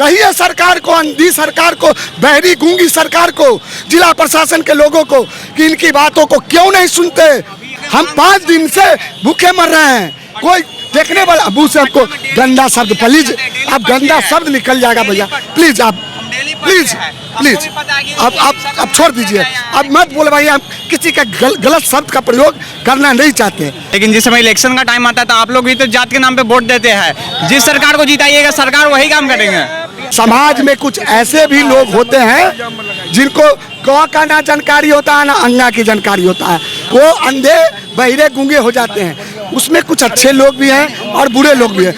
कहिए सरकार को, अंधी सरकार को, बहरी गूंगी सरकार को, जिला प्रशासन के लोगों को कि इनकी बातों को क्यों नहीं सुनते। हम 5 दिन से भूखे मर रहे हैं, कोई देखने वाला अबू से हमको गंदा शब्द, प्लीज आप गंदा शब्द निकल जाएगा भैया, प्लीज आप प्लीज प्लीज आप छोड़ दीजिए, अब मत बोलवाइए। हम किसी का गलत शब्द का प्रयोग करना नहीं चाहते। लेकिन जिस समय इलेक्शन का टाइम आता है तो आप लोग भी तो जात के नाम पे वोट देते हैं, जिस सरकार को जिताइएगा सरकार वही काम करेंगे। समाज में कुछ ऐसे भी लोग होते हैं जिनको क का ना जानकारी होता है ना अंगा की जानकारी होता है, वो अंधे बहिरे गूंगे हो जाते हैं। उसमें कुछ अच्छे लोग भी हैं और बुरे लोग भी हैं।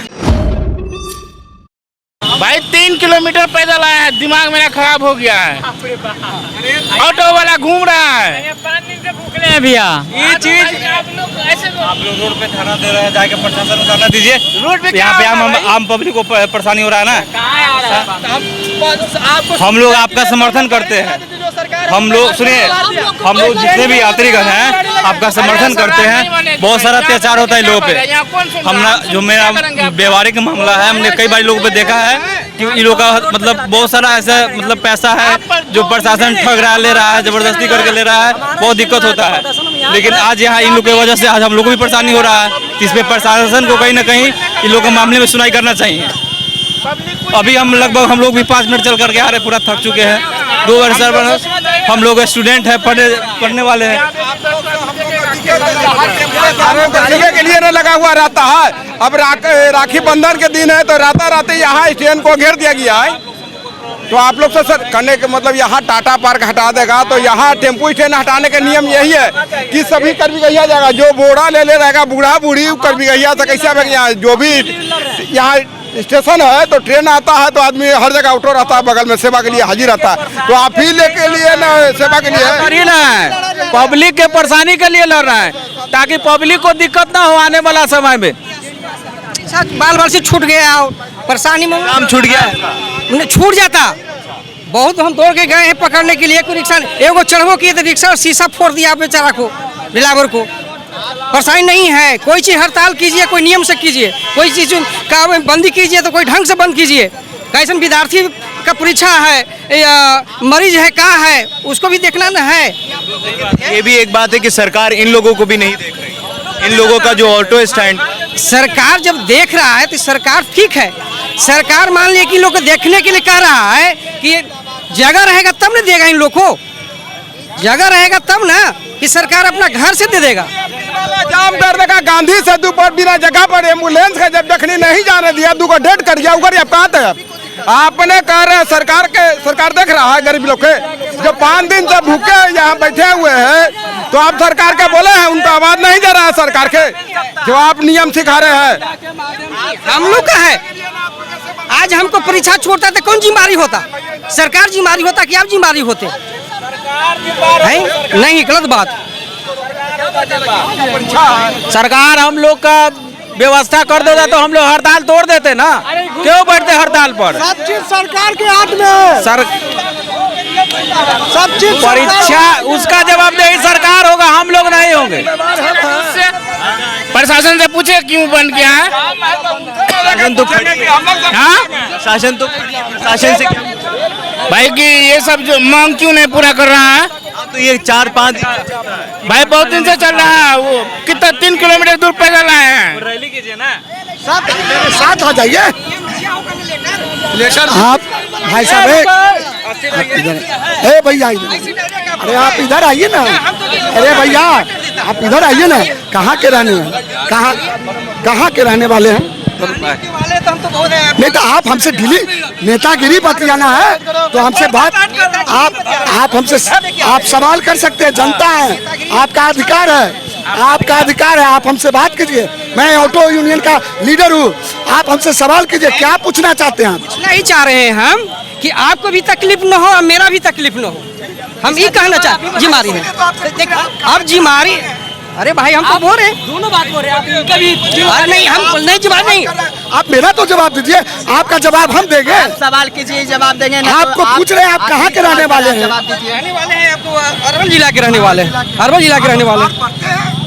भाई 3 किलोमीटर पैदल आया है, दिमाग मेरा खराब हो गया है। ऑटो वाला घूम रहा है, 5 दिन से भूखे हैं भैया। ये चीज आप लोग रोड पे धरना दे रहे हैं, जाके प्रशासन को धरना दीजिए। रोड पे यहाँ पे आम पब्लिक को परेशानी हो रहा है ना। हम लोग आपका समर्थन करते हैं, हम लोग सुनिए, हम लोग जितने भी यात्रीगण हैं आपका समर्थन करते हैं। बहुत सारा अत्याचार होता है लोगों पे। हमने जो मेरा व्यवहारिक मामला है, हमने कई बार लोगों पे देखा है कि इन लोगों का मतलब बहुत सारा ऐसा मतलब पैसा है जो प्रशासन ठग रहा है, ले रहा है, जबरदस्ती करके ले रहा है, बहुत दिक्कत होता है। लेकिन आज यहाँ इन लोगों की वजह से आज हम लोग को भी परेशानी हो रहा है। इसमें प्रशासन को कहीं ना कहीं इन लोगों के मामले में सुनाई करना चाहिए। अभी हम लगभग हम लोग भी 5 मिनट चल करके आ रहे, पूरा थक चुके हैं। 2 वर्ष हम लोग स्टूडेंट हैं, पढ़ने वाले हैं। के लिए न लगा हुआ रहता है। अब राखी बंधन के दिन है तो रात यहाँ स्टैंड को घेर दिया गया है। तो आप लोग से सर करने के मतलब यहाँ टाटा पार्क हटा देगा तो यहाँ टेम्पो स्टैंड हटाने का नियम यही है कि सभी कर भी गया जाएगा। जो बोरा ले रहेगा, बूढ़ा बूढ़ी कर भी गया तो कैसे जो भी यहाँ स्टेशन है तो ट्रेन आता है तो आदमी हर जगह ऑटो रहता है, बगल में सेवा के लिए हाजिर रहता है। तो आप ही लेके लिए ना सेवा के लिए ना है, पब्लिक के परेशानी के लिए लड़ रहा है ताकि पब्लिक को दिक्कत ना हो आने वाला समय में। बाल बाल से छूट गया, परेशानी में काम छूट गया, छूट जाता। बहुत हम दौड़ के गए हैं पकड़ने के लिए, कोई रिक्शा एगो चढ़बो किए तो रिक्शा शीशा फोड़ दिया बेचारा को, ड्राइवर को। परेशानी नहीं है, कोई चीज़ हड़ताल कीजिए, कोई नियम से कीजिए, कोई चीज़ का बंदी कीजिए तो कोई ढंग से बंद कीजिए। कैसे विद्यार्थी का परीक्षा है या मरीज है का है, उसको भी देखना न है। ये भी एक बात है कि सरकार इन लोगों को भी नहीं देख रही। इन लोगों का जो ऑटो स्टैंड, सरकार जब देख रहा है तो सरकार ठीक है। सरकार मान लिया कि लोग को देखने के लिए कह रहा है कि जगह रहेगा तब न देगा, इन लोग को जगह रहेगा तब ना कि सरकार अपना घर से दे देगा। जाम कर देगा गांधी सेतु पर बिना जगह पर एम्बुलेंस का जब देखने नहीं जाने दिया, 2 को डेट कर दिया उगर अब कहाँ थे। आपने कह रहे सरकार देख रहा है गरीब लोग के जो 5 दिन से भूखे यहाँ बैठे हुए हैं। तो आप सरकार के बोले हैं, उनका आवाज नहीं जा रहा है सरकार के जो आप नियम सिखा रहे हैं। हम लोग का है, आज हमको परीक्षा छोड़ता तो कौन जिम्मेदारी होता? सरकार जिम्मेदारी होता कि आप जिम्मेदारी होते है? नहीं, गलत बात। सरकार हम लोग का व्यवस्था कर देता तो हम लोग हड़ताल तोड़ देते ना, क्यों बैठते हड़ताल पर? सब चीज सरकार के हाथ में, सब चीज परीक्षा उसका जवाबदेही सरकार होगा, हम लोग नहीं होंगे। प्रशासन से पूछे क्यों बंद किया है? शासन तो शासन से भाई कि ये सब जो मांग क्यों नहीं पूरा कर रहा है? तो ये 4-5 भाई बहुत दिन से चल रहा है। वो कितना 3 किलोमीटर दूर पैदल आए हैं। रैली कीजिए ना, साथ आ जाइए आप भाई साहब। ए भैया, अरे आप इधर आइए ना। अरे भैया आप इधर आइए ना। कहाँ के रहने हैं? कहाँ के रहने वाले हैं? नहीं तो आप हमसे नेतागिरी बतियाना है तो हमसे बात आप हमसे आप सवाल कर सकते हैं। जनता है, आपका अधिकार है, आपका अधिकार है। आप हमसे बात कीजिए, मैं ऑटो यूनियन का लीडर हूँ। आप हमसे सवाल कीजिए, क्या पूछना चाहते हैं आप? नहीं चाह रहे हैं हम कि आपको भी तकलीफ न हो और मेरा भी तकलीफ न हो। हम ये कहना चाहते हैं जिम्मेदारी है। अब जिम्मेदारी, अरे भाई हम तो बोल रहे हैं, दोनों बात बोल रहे हैं आप। नहीं, हम नहीं जवाब नहीं, आप मेरा तो जवाब दीजिए, आपका जवाब हम देंगे। सवाल कीजिए, जवाब देंगे। आपको पूछ रहे हैं आप कहाँ के रहने वाले हैं? रहने वाले हैं आपको अरवल जिला के रहने वाले हैं, अरवल जिला के रहने वाले।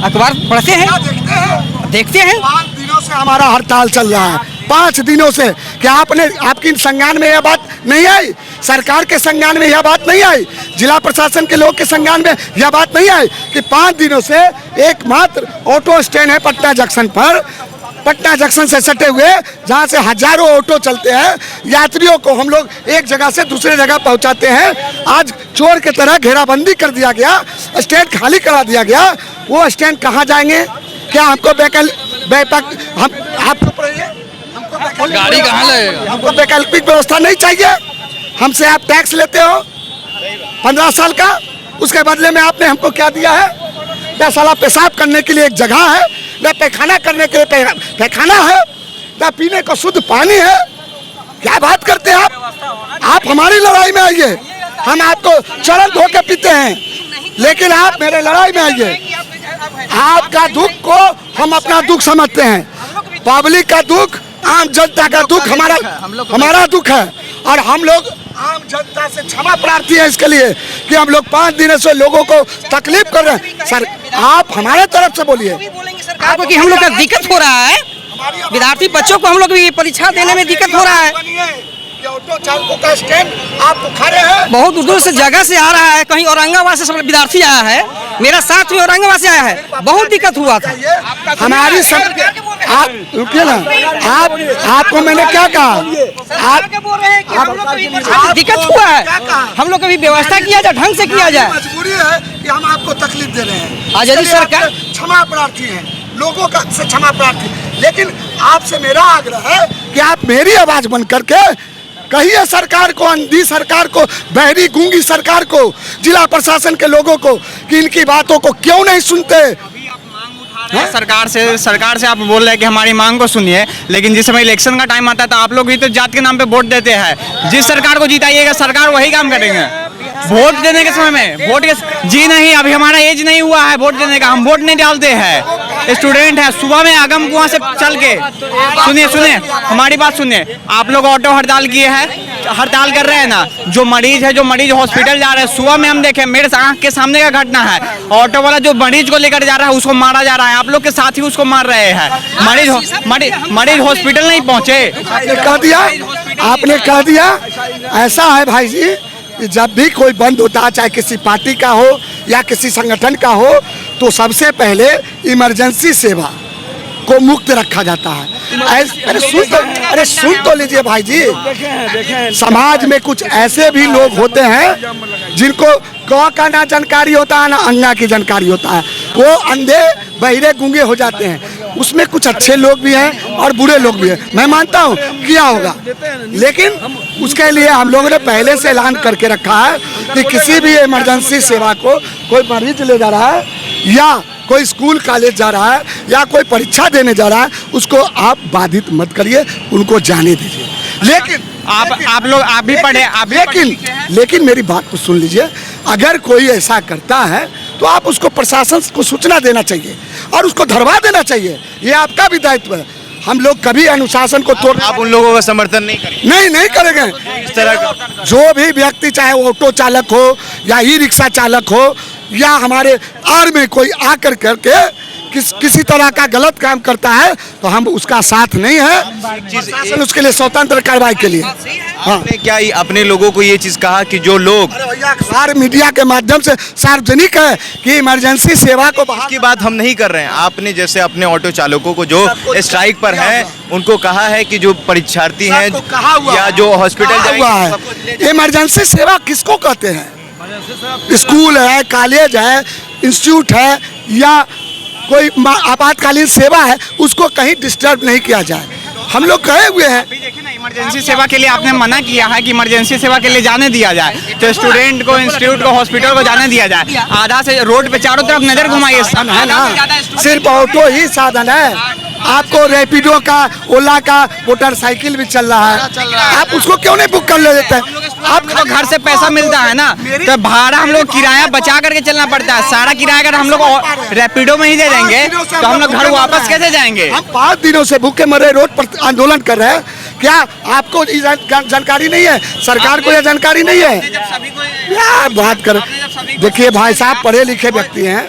अखबार पढ़ते हैं, देखते हैं। 5 दिनों से हमारा हड़ताल चल रहा है, 5 दिनों से क्या आपकी संज्ञान में यह बात नहीं आई? सरकार के संज्ञान में यह बात नहीं आई? जिला प्रशासन के लोग के संज्ञान में यह बात नहीं आई कि 5 दिनों से एकमात्र ऑटो स्टैंड है पटना जंक्शन पर, पटना जंक्शन से सटे हुए, जहां से हजारों ऑटो चलते हैं, यात्रियों को हम लोग एक जगह से दूसरे जगह पहुंचाते हैं। आज चोर की तरह घेराबंदी कर दिया गया, स्टैंड खाली करा दिया गया। वो स्टैंड कहां जाएंगे? क्या हमको गाड़ी कहाँ लगेगा? हमको वैकल्पिक व्यवस्था नहीं चाहिए? हमसे आप टैक्स लेते हो 15 साल का, उसके बदले में आपने हमको क्या दिया है? क्या साला पेशाब करने के लिए एक जगह है, न पैखाना करने के लिए पैखाना है, न पीने को शुद्ध पानी है? क्या बात करते हैं आप हमारी लड़ाई में आइए, हम आपको चरण धो के पीते हैं, लेकिन आप मेरे लड़ाई में आइए। आपका दुख को हम अपना दुख समझते हैं, पब्लिक का दुख, आम जनता का दुख हमारा दुख है, और हम लोग आम जनता से क्षमा प्रार्थी है इसके लिए कि हम लोग 5 दिनों से लोगों को तकलीफ कर रहे हैं। सर आप हमारे तरफ से बोलिए सरकार को कि हम लोग का दिक्कत हो रहा है, विद्यार्थी बच्चों को हम लोग भी परीक्षा देने में दिक्कत हो रहा है। ऑटो चालकों का स्टैंड आप खड़े हैं, बहुत दूर से जगह से आ रहा है, कहीं औरंगाबाद से सब विद्यार्थी आया है, मेरा साथ में औरंगाबाद से आया है, बहुत दिक्कत हुआ था। हमारी सब आप रुकिए ना, आपको मैंने क्या कहा? आप दिक्कत हुआ है, हम लोग कभी व्यवस्था किया जाए, ढंग से किया जाए। मजबूरी है कि हम आपको तकलीफ दे रहे हैं, आज यदि सरकार क्षमा प्रार्थी है, लोगों का से क्षमा प्रार्थी, लेकिन आपसे मेरा आग्रह है कि आप मेरी आवाज बन करके कहिए सरकार को, अंधी सरकार को, बहरी गूंगी सरकार को, जिला प्रशासन के लोगों को कि इनकी बातों को क्यों नहीं सुनते। सरकार से आप बोल रहे हैं कि हमारी मांग को सुनिए, लेकिन जिस समय इलेक्शन का टाइम आता है तो आप लोग भी तो जात के नाम पे वोट देते हैं। जिस सरकार को जिताइएगा सरकार वही काम करेंगे। वोट देने के समय में वोट के जी नहीं, अभी हमारा एज नहीं हुआ है वोट देने का, हम वोट नहीं डालते हैं। स्टूडेंट है, सुबह में आगम कुआं से चल के, सुनिए हमारी बात सुनिए, आप लोग ऑटो हड़ताल किए हैं, हड़ताल कर रहे हैं ना, जो मरीज हॉस्पिटल जा रहे हैं, सुबह में हम देखे, मेरे आंख के सामने का घटना है, ऑटो वाला जो मरीज को लेकर जा रहा है उसको मारा जा रहा है, आप लोग के साथ ही उसको मार रहे हैं। मरीज हॉस्पिटल नहीं पहुंचे। आपने कह दिया ऐसा है भाई जी, जब भी कोई बंद होता है, चाहे किसी पार्टी का हो या किसी संगठन का हो, तो सबसे पहले इमरजेंसी सेवा को मुक्त रखा जाता है। अरे सुन तो लीजिए भाई जी, समाज में कुछ ऐसे भी लोग होते हैं जिनको क का ना जानकारी होता है ना अंगा की जानकारी होता है, वो अंधे बहिरे गूंगे हो जाते हैं। उसमें कुछ अच्छे लोग भी हैं और बुरे लोग भी हैं, मैं मानता हूँ किया होगा, लेकिन उसके लिए हम लोगों ने पहले से ऐलान करके रखा है कि किसी भी इमरजेंसी सेवा को कोई मरीज ले जा रहा है या कोई स्कूल कॉलेज जा रहा है या कोई परीक्षा देने जा रहा है, उसको आप बाधित मत करिए, उनको जाने दीजिए। लेकिन आप भी पढ़े, लेकिन मेरी बात को सुन लीजिए, अगर कोई ऐसा करता है तो आप उसको प्रशासन को सूचना देना चाहिए और उसको धरवा देना चाहिए, ये आपका भी दायित्व है। हम लोग कभी अनुशासन को तोड़, आप उन लोगों का समर्थन नहीं करेंगे? नहीं करेंगे। इस तरह का जो भी व्यक्ति, चाहे ऑटो चालक हो या ई रिक्शा चालक हो या हमारे आर में कोई आकर करके किसी तरह का गलत काम करता है, तो हम उसका साथ नहीं है, प्रशासन उसके लिए स्वतंत्र कार्रवाई के लिए। आपने क्या अपने लोगों को ये चीज कहा कि जो लोग अखबार मीडिया के माध्यम से सार्वजनिक है कि इमरजेंसी सेवा को की बात हम नहीं कर रहे हैं, आपने जैसे अपने ऑटो चालकों को जो स्ट्राइक पर हैं उनको कहा है कि जो परीक्षार्थी हैं या जो हॉस्पिटल जाएंगे, इमरजेंसी सेवा किसको कहते हैं? स्कूल है, कॉलेज है, इंस्टीट्यूट है या कोई आपातकालीन सेवा है, उसको कहीं डिस्टर्ब नहीं किया जाए। हम लोग कहे हुए हैं, देखिए ना, इमरजेंसी सेवा के लिए आपने मना किया है कि इमरजेंसी सेवा के लिए जाने दिया जाए, तो स्टूडेंट को, इंस्टीट्यूट को, हॉस्पिटल को जाने दिया जाए। आधा से रोड पे चारों तरफ नजर घुमाइए, है ना, सिर्फ ऑटो ही साधन है। आपको रैपिडो का, ओला का मोटरसाइकिल भी चल रहा है, आप उसको क्यों नहीं बुक कर लेते हैं? आप घर से पैसा मिलता है ना, तो भाड़ा हम लोग किराया बचा करके चलना पड़ता है। सारा किराया अगर हम लोग रैपिडो में ही दे देंगे तो हम लोग घर वापस कैसे जाएंगे? हम 5 दिनों से भूखे मरे रोड पर आंदोलन कर रहे हैं, क्या आपको जानकारी नहीं है? सरकार को यह जानकारी नहीं है? क्या बात कर, देखिए भाई साहब पढ़े लिखे व्यक्ति हैं,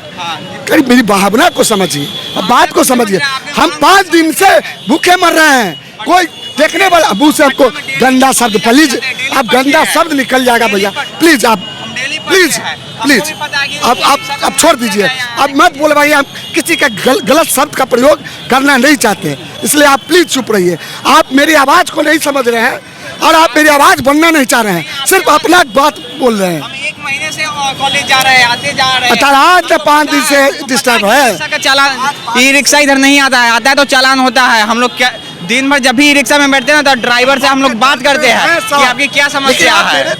कहीं मेरी भावना को समझिए, बात को समझिए। हम 5 दिन से भूखे मर रहे हैं, कोई देखने वाला मुंह से आपको गंदा शब्द, प्लीज आप गंदा शब्द निकल जाएगा भैया, प्लीज आप प्लीज प्लीज आप छोड़ दीजिए। आप मत बोले भाई, आप किसी का गलत शब्द का प्रयोग करना नहीं चाहते, इसलिए आप प्लीज चुप रहिए। आप मेरी आवाज़ को नहीं समझ रहे हैं और आप मेरी आवाज़ बनना नहीं चाह रहे हैं, सिर्फ अपना बात बोल रहे हैं। हम 1 महीने से कॉलेज जा रहे हैं, आते जा रहे हैं। आज 5 दिन से डिस्टर्ब है। चालान, ई रिक्शा इधर नहीं आता है, आता है तो चालान होता है। हम लोग क्या दिन भर जब भी ई रिक्शा में बैठते हैं ना, तो ड्राइवर से हम लोग बात करते हैं कि आपकी क्या समस्या है।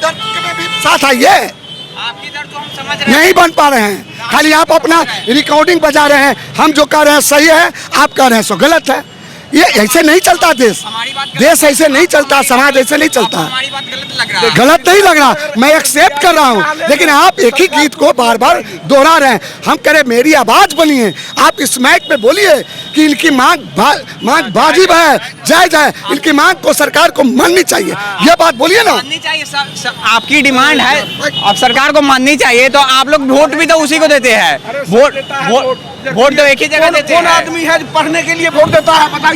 साथ आइए, आपकी दर्द तो हम समझ रहे हैं। नहीं बन पा रहे हैं, खाली आप अपना रिकॉर्डिंग बजा रहे हैं। हम जो कह रहे हैं सही है, आप कह रहे हैं सो गलत है। ये ऐसे नहीं चलता देश, देश ऐसे नहीं चलता, समाज ऐसे नहीं चलता। हमारी बात गलत लग रहा है। गलत नहीं लग रहा, मैं एक्सेप्ट कर रहा हूँ, लेकिन आप एक ही गीत को बार बार दोहरा रहे हैं। हम कह रहे मेरी आवाज बनी है, आप इस माइक पे बोलिए कि इनकी मांग वाजिब है, जायज है, इनकी मांग को सरकार को माननी चाहिए, ये बात बोलिए ना। माननी चाहिए, आपकी डिमांड है, अब सरकार को माननी चाहिए। तो आप लोग वोट भी तो उसी को देते हैं, वोट तो एक ही जगह देते हैं। कौन आदमी है पढ़ने के लिए वोट देता है बताइए।